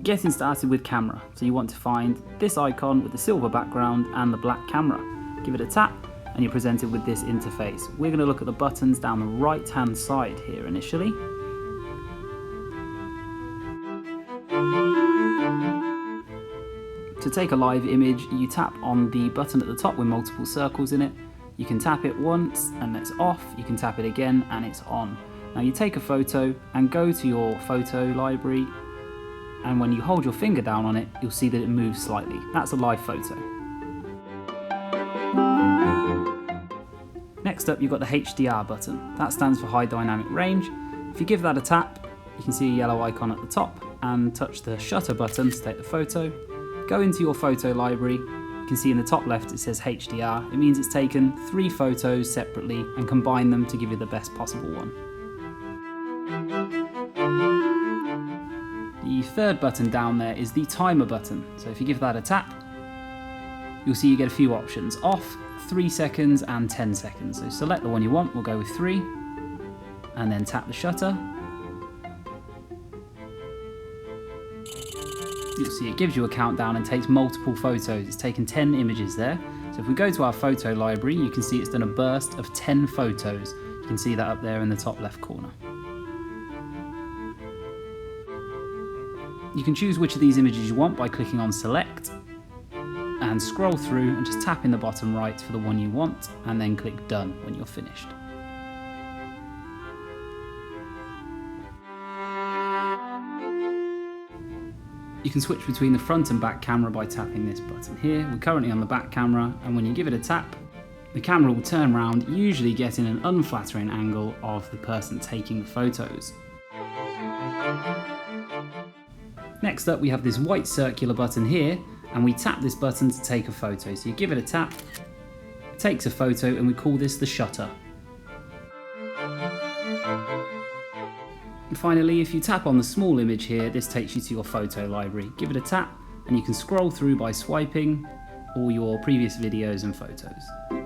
Getting started with camera. So you want to find this icon with the silver background and the black camera. Give it a tap and you're presented with this interface. We're going to look at the buttons down the right hand side here initially. To take a live image, you tap on the button at the top with multiple circles in it. You can tap it once and it's off, you can tap it again and it's on. Now you take a photo and go to your photo library, and when you hold your finger down on it, you'll see that it moves slightly. That's a live photo. Next up, you've got the HDR button. That stands for High Dynamic Range. If you give that a tap, you can see a yellow icon at the top and touch the shutter button to take the photo. Go into your photo library. You can see in the top left it says HDR. It means it's taken 3 photos separately and combined them to give you the best possible one. The third button down there is the timer button. So if you give that a tap, you'll see you get a few options: off, 3 seconds and 10 seconds. So select the one you want, we'll go with 3, and then tap the shutter. You'll see it gives you a countdown and takes multiple photos. It's taken 10 images there. So if we go to our photo library, you can see it's done a burst of 10 photos. You can see that up there in the top left corner. You can choose which of these images you want by clicking on select and scroll through and just tap in the bottom right for the one you want and then click done when you're finished. You can switch between the front and back camera by tapping this button here. We're currently on the back camera, and when you give it a tap, the camera will turn around, usually getting an unflattering angle of the person taking the photos. Next up, we have this white circular button here, and we tap this button to take a photo. So you give it a tap, it takes a photo, and we call this the shutter. And finally, if you tap on the small image here, this takes you to your photo library. Give it a tap, and you can scroll through by swiping all your previous videos and photos.